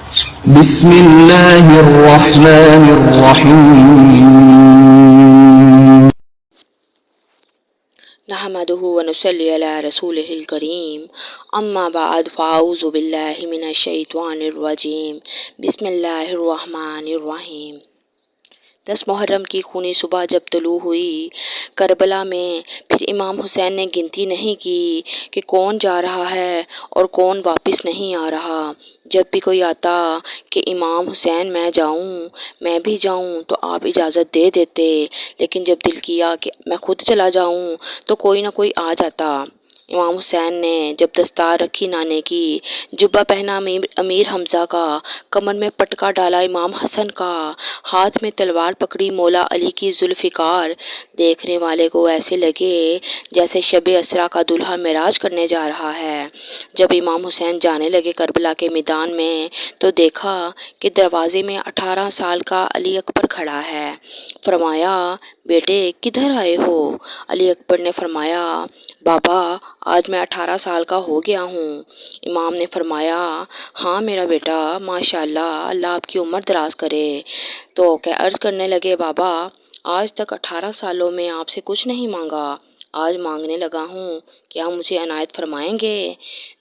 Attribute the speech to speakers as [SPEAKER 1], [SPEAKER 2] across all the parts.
[SPEAKER 1] بسم اللہ الرحمن الرحیم
[SPEAKER 2] نحمده ونصلي على رسوله الكريم اما بعد فاعوذ بالله من الشیطان الرجیم بسم اللہ الرحمن الرحیم۔ 10 محرم کی خونی صبح جب طلوع ہوئی کربلا میں، پھر امام حسین نے گنتی نہیں کی کہ کون جا رہا ہے اور کون واپس نہیں آ رہا۔ جب بھی کوئی آتا کہ امام حسین میں جاؤں، میں بھی جاؤں، تو آپ اجازت دے دیتے، لیکن جب دل کیا کہ میں خود چلا جاؤں تو کوئی نہ کوئی آ جاتا۔ امام حسین نے جب دستار رکھی نانے کی، جبہ پہنا امیر حمزہ کا، کمر میں پٹکا ڈالا امام حسن کا، ہاتھ میں تلوار پکڑی مولا علی کی ذوالفقار، دیکھنے والے کو ایسے لگے جیسے شب اسریٰ کا دلہا معراج کرنے جا رہا ہے۔ جب امام حسین جانے لگے کربلا کے میدان میں تو دیکھا کہ دروازے میں 18 سال کا علی اکبر کھڑا ہے۔ فرمایا، بیٹے کدھر آئے ہو؟ علی اکبر نے فرمایا، بابا آج میں 18 سال کا ہو گیا ہوں۔ امام نے فرمایا، ہاں میرا بیٹا، ماشاءاللہ، اللہ آپ کی عمر دراز کرے۔ تو کہ عرض کرنے لگے، بابا آج تک 18 سالوں میں آپ سے کچھ نہیں مانگا، آج مانگنے لگا ہوں، کیا مجھے عنایت فرمائیں گے؟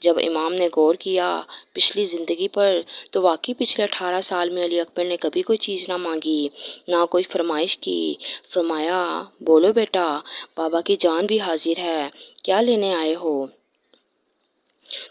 [SPEAKER 2] جب امام نے غور کیا پچھلی زندگی پر تو واقعی پچھلے 18 سال میں علی اکبر نے کبھی کوئی چیز نہ مانگی، نہ کوئی فرمائش کی۔ فرمایا، بولو بیٹا، بابا کی جان بھی حاضر ہے، کیا لینے آئے ہو؟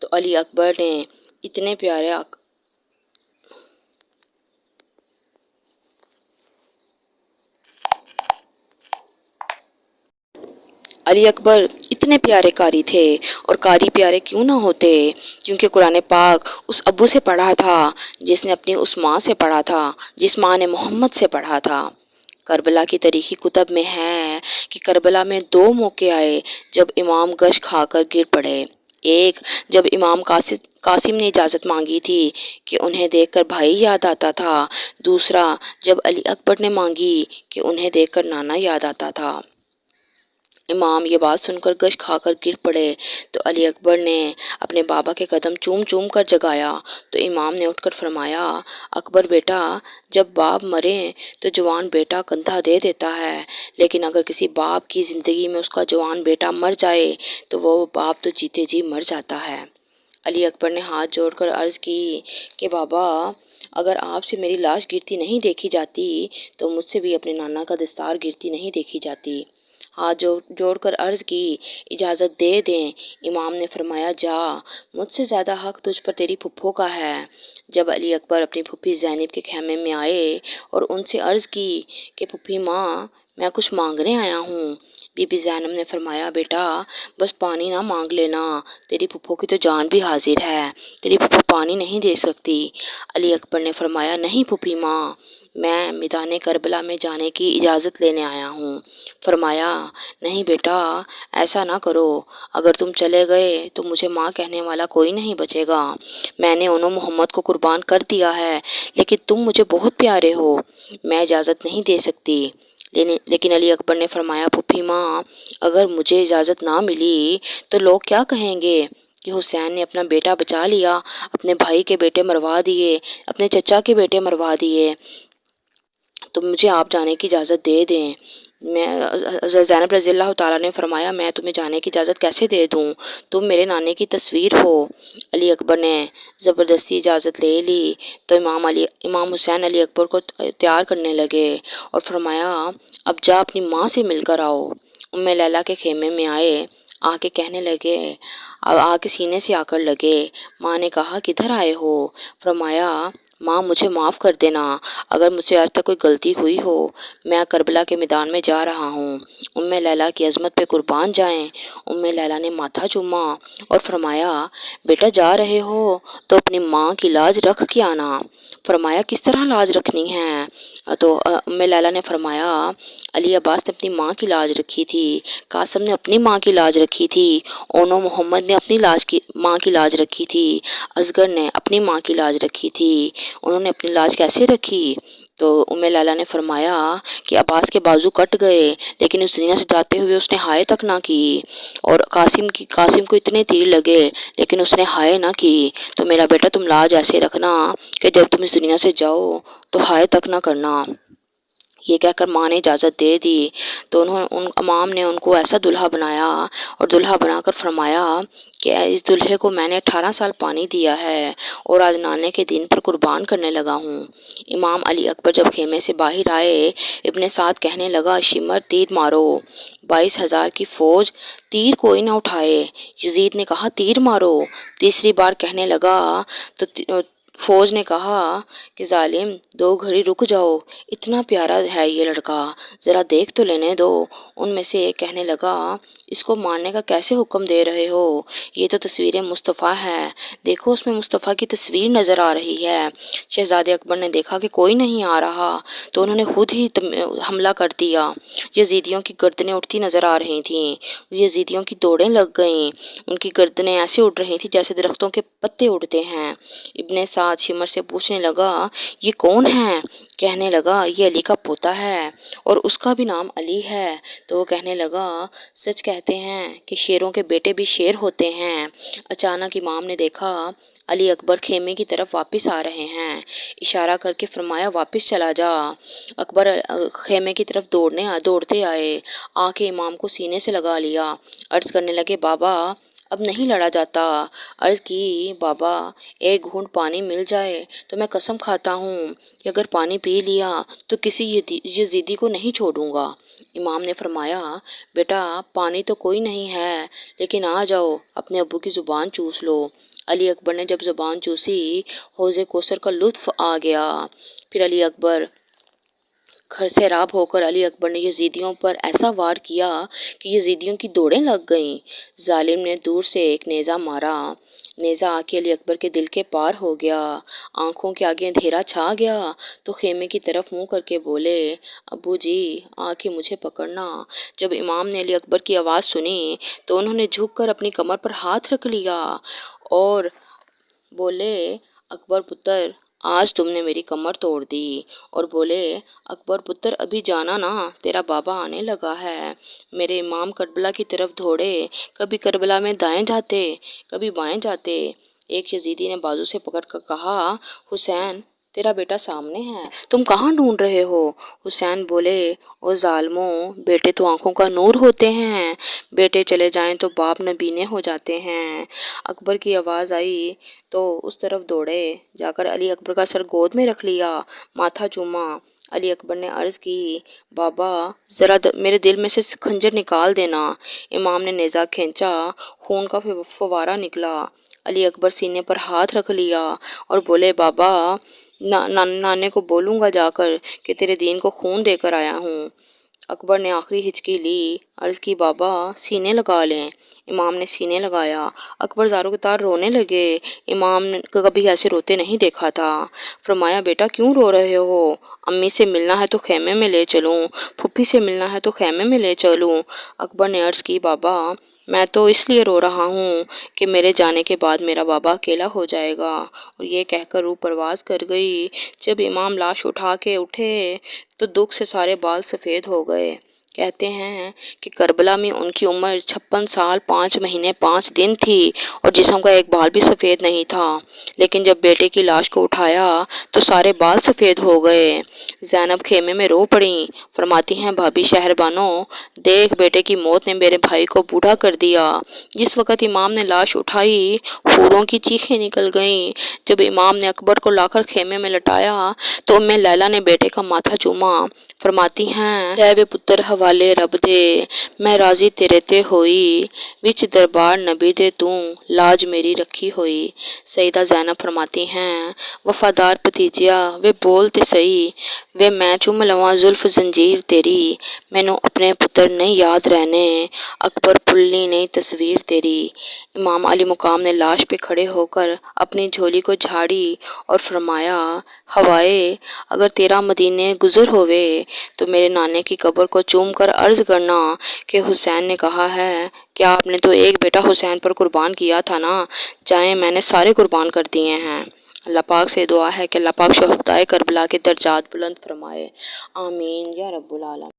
[SPEAKER 2] تو علی اکبر نے اتنے پیارے علی اکبر اتنے پیارے قاری تھے، اور قاری پیارے کیوں نہ ہوتے، کیونکہ قرآن پاک اس ابو سے پڑھا تھا جس نے اپنی اس ماں سے پڑھا تھا، جس ماں نے محمد سے پڑھا تھا۔ کربلا کی تاریخی کتب میں ہے کہ کربلا میں 2 موقع آئے جب امام گش کھا کر گر پڑے۔ ایک جب امام قاسم نے اجازت مانگی تھی کہ انہیں دیکھ کر بھائی یاد آتا تھا، دوسرا جب علی اکبر نے مانگی کہ انہیں دیکھ کر نانا یاد آتا تھا۔ امام یہ بات سن کر گش کھا کر گر پڑے تو علی اکبر نے اپنے بابا کے قدم چوم چوم کر جگایا تو امام نے اٹھ کر فرمایا، اکبر بیٹا، جب باپ مرے تو جوان بیٹا کندھا دے دیتا ہے، لیکن اگر کسی باپ کی زندگی میں اس کا جوان بیٹا مر جائے تو وہ باپ تو جیتے جی مر جاتا ہے۔ علی اکبر نے ہاتھ جوڑ کر عرض کی کہ بابا اگر آپ سے میری لاش گرتی نہیں دیکھی جاتی تو مجھ سے بھی اپنے نانا کا دستار گرتی نہیں دیکھی جاتی۔ ہاتھ جوڑ کر عرض کی، اجازت دے دیں۔ امام نے فرمایا، جا، مجھ سے زیادہ حق تجھ پر تیری پھپھو کا ہے۔ جب علی اکبر اپنی پھوپھی زینب کے خیمے میں آئے اور ان سے عرض کی کہ پھوپھی ماں، میں کچھ مانگنے آیا ہوں، بی بی زینب نے فرمایا، بیٹا بس پانی نہ مانگ لینا، تیری پھوپھو کی تو جان بھی حاضر ہے، تیری پھوپھو پانی نہیں دے سکتی۔ علی اکبر نے فرمایا، نہیں پھوپھی ماں، میں میدان کربلا میں جانے کی اجازت لینے آیا ہوں۔ فرمایا، نہیں بیٹا ایسا نہ کرو، اگر تم چلے گئے تو مجھے ماں کہنے والا کوئی نہیں بچے گا۔ میں نے انہوں محمد کو قربان کر دیا ہے، لیکن تم مجھے بہت پیارے ہو، میں اجازت نہیں دے سکتی۔ لیکن علی اکبر نے فرمایا، پھوپھی ماں، اگر مجھے اجازت نہ ملی تو لوگ کیا کہیں گے کہ حسین نے اپنا بیٹا بچا لیا، اپنے بھائی کے بیٹے مروا دیے، اپنے چچا کے بیٹے مروا دیے، تو مجھے آپ جانے کی اجازت دے دیں۔ زینب رضی اللہ تعالیٰ نے فرمایا، میں تمہیں جانے کی اجازت کیسے دے دوں، تم میرے نانے کی تصویر ہو۔ علی اکبر نے زبردستی اجازت لے لی تو امام حسین علی اکبر کو تیار کرنے لگے اور فرمایا، اب جا اپنی ماں سے مل کر آؤ۔ ام لیلہ کے خیمے میں آئے، آ کے کہنے لگے، آ کے سینے سے آ کر لگے۔ ماں نے کہا، کدھر آئے ہو؟ فرمایا، ماں مجھے معاف کر دینا، اگر مجھ سے آج تک کوئی غلطی ہوئی ہو، میں کربلا کے میدان میں جا رہا ہوں، ام لیلہ کی عظمت پہ قربان جائیں۔ ام لیلہ نے ماتھا چوما اور فرمایا، بیٹا جا رہے ہو تو اپنی ماں کی لاج رکھ کے آنا۔ فرمایا، کس طرح لاج رکھنی ہے؟ تو ام لیلہ نے فرمایا، علی عباس نے اپنی ماں کی لاج رکھی تھی، قاسم نے اپنی ماں کی لاج رکھی تھی، اونو محمد نے اپنی ماں کی لاج رکھی تھی، اصغر نے اپنی ماں کی لاج رکھی تھی۔ انہوں نے اپنی لاج کیسے رکھی؟ تو لیلا نے فرمایا کہ عباس کے بازو کٹ گئے لیکن اس دنیا سے جاتے ہوئے اس نے ہائے تک نہ کی، اور قاسم کو اتنے تیر لگے لیکن اس نے ہائے نہ کی، تو میرا بیٹا تم لاج ایسے رکھنا کہ جب تم اس دنیا سے جاؤ تو ہائے تک نہ کرنا۔ یہ کہہ کر ماں نے اجازت دے دی تو امام نے ان کو ایسا دلہا بنایا اور دلہا بنا کر فرمایا کہ اس دلہے کو میں نے 18 سال پانی دیا ہے اور آج نانے کے دن پر قربان کرنے لگا ہوں۔ امام علی اکبر جب خیمے سے باہر آئے، ابن سعد کہنے لگا شمر تیر مارو، 22,000 کی فوج، تیر کوئی نہ اٹھائے۔ یزید نے کہا تیر مارو، تیسری بار کہنے لگا تو فوج نے کہا کہ ظالم 2 گھڑی رک جاؤ، اتنا پیارا ہے یہ لڑکا، ذرا دیکھ تو لینے دو۔ ان میں سے ایک کہنے لگا اس کو مارنے کا کیسے حکم دے رہے ہو، یہ تو تصویر مصطفیٰ ہے، دیکھو اس میں مصطفیٰ کی تصویر نظر آ رہی ہے۔ شہزادے اکبر نے دیکھا کہ کوئی نہیں آ رہا تو انہوں نے خود ہی حملہ کر دیا۔ یزیدیوں کی گردنیں اٹھتی نظر آ رہی تھیں، یزیدیوں کی دوڑیں لگ گئیں، ان کی گردنیں ایسے اڑ رہی تھیں جیسے درختوں کے پتے اڑتے ہیں۔ ابن سعد شمر سے پوچھنے لگا یہ کون ہے؟ کہنے لگا یہ علی کا پوتا ہے اور اس کا بھی نام علی ہے۔ تو وہ کہنے لگا سچ کہتے ہیں کہ شیروں کے بیٹے بھی شیر ہوتے ہیں۔ اچانک امام نے دیکھا علی اکبر خیمے کی طرف واپس آ رہے ہیں، اشارہ کر کے فرمایا واپس چلا جا۔ اکبر خیمے کی طرف دوڑتے آئے، آ کے امام کو سینے سے لگا لیا، عرض کرنے لگے بابا اب نہیں لڑا جاتا۔ عرض کی بابا ایک گھونٹ پانی مل جائے تو میں قسم کھاتا ہوں کہ اگر پانی پی لیا تو کسی یزیدی کو نہیں چھوڑوں گا۔ امام نے فرمایا بیٹا پانی تو کوئی نہیں ہے لیکن آ جاؤ اپنے ابو کی زبان چوس لو۔ علی اکبر نے جب زبان چوسی حوض کوثر کا لطف آ گیا۔ پھر علی اکبر سیراب ہو کر علی اکبر نے یزیدیوں پر ایسا وار کیا کہ یزیدیوں کی دوڑیں لگ گئیں۔ ظالم نے دور سے ایک نیزہ مارا، نیزہ آ کے علی اکبر کے دل کے پار ہو گیا، آنکھوں کے آگے اندھیرا چھا گیا تو خیمے کی طرف منہ کر کے بولے ابو جی آ کے مجھے پکڑنا۔ جب امام نے علی اکبر کی آواز سنی تو انہوں نے جھک کر اپنی کمر پر ہاتھ رکھ لیا اور بولے اکبر پتر آج تم نے میری کمر توڑ دی، اور بولے اکبر پتر ابھی جانا نا تیرا بابا آنے لگا ہے۔ میرے امام کربلا کی طرف دوڑے، کبھی کربلا میں دائیں جاتے کبھی بائیں جاتے۔ ایک یزیدی نے بازو سے پکڑ کر کہا حسین تیرا بیٹا سامنے ہے، تم کہاں ڈھونڈ رہے ہو؟ حسین بولے او ظالموں بیٹے تو آنکھوں کا نور ہوتے ہیں، بیٹے چلے جائیں تو باپ نبینے ہو جاتے ہیں۔ اکبر کی آواز آئی تو اس طرف دوڑے، جا کر علی اکبر کا سر گود میں رکھ لیا، ماتھا چوما۔ علی اکبر نے عرض کی بابا ذرا میرے دل میں سے خنجر نکال دینا۔ امام نے نیزہ کھینچا، خون کا فوارہ نکلا۔ علی اکبر سینے پر ہاتھ رکھ لیا اور بولے بابا نانے کو بولوں گا جا کر کہ تیرے دین کو خون دے کر آیا ہوں۔ اکبر نے آخری ہچکی لی، عرض کی بابا سینے لگا لیں۔ امام نے سینے لگایا، اکبر زاروں کے تار رونے لگے۔ امام نے کبھی ایسے روتے نہیں دیکھا تھا۔ فرمایا بیٹا کیوں رو رہے ہو؟ امی سے ملنا ہے تو خیمے میں لے چلوں، پھپھی سے ملنا ہے تو خیمے میں لے چلوں۔ اکبر نے عرض کی بابا میں تو اس لیے رو رہا ہوں کہ میرے جانے کے بعد میرا بابا اکیلا ہو جائے گا۔ اور یہ کہہ کر روح پرواز کر گئی۔ جب امام لاش اٹھا کے اٹھے تو دکھ سے سارے بال سفید ہو گئے۔ کہتے ہیں کہ کربلا میں ان کی عمر 56 سال 5 مہینے 5 دن تھی اور جسم کا ایک بال بھی سفید نہیں تھا، لیکن جب بیٹے کی لاش کو اٹھایا تو سارے بال سفید ہو گئے۔ زینب خیمے میں رو پڑیں، فرماتی ہیں بھابھی شہربانو دیکھ بیٹے کی موت نے میرے بھائی کو بوڑھا کر دیا۔ جس وقت امام نے لاش اٹھائی حوروں کی چیخیں نکل گئیں۔ جب امام نے اکبر کو لا کر خیمے میں لٹایا تو لیلا نے بیٹے کا ماتھا چوما، فرماتی ہیں لے وے پتر حوالے رب دے، میں راضی تیرے تے ہوئی، وچ دربار نبی دے توں لاج میری رکھی ہوئی۔ سیدہ زینب فرماتی ہیں وفادار بھتیجیا وے بول تے سہی، وے میں چوم لواں زلف زنجیر تیری، مینوں اپنے پتر نہیں یاد رہنے، اکبر پھلنی نہیں تصویر تیری۔ امام علی مقام نے لاش پہ کھڑے ہو کر اپنی جھولی کو جھاڑی اور فرمایا ہوائے اگر تیرا مدینے گزر ہوئے تو میرے نانے کی قبر کو چوم کر عرض کرنا کہ حسین نے کہا ہے کہ آپ نے تو ایک بیٹا حسین پر قربان کیا تھا نا، جائیں میں نے سارے قربان کر دیے ہیں۔ اللہ پاک سے دعا ہے کہ اللہ پاک شہدائے کربلا کے درجات بلند فرمائے، آمین یا رب العالمین۔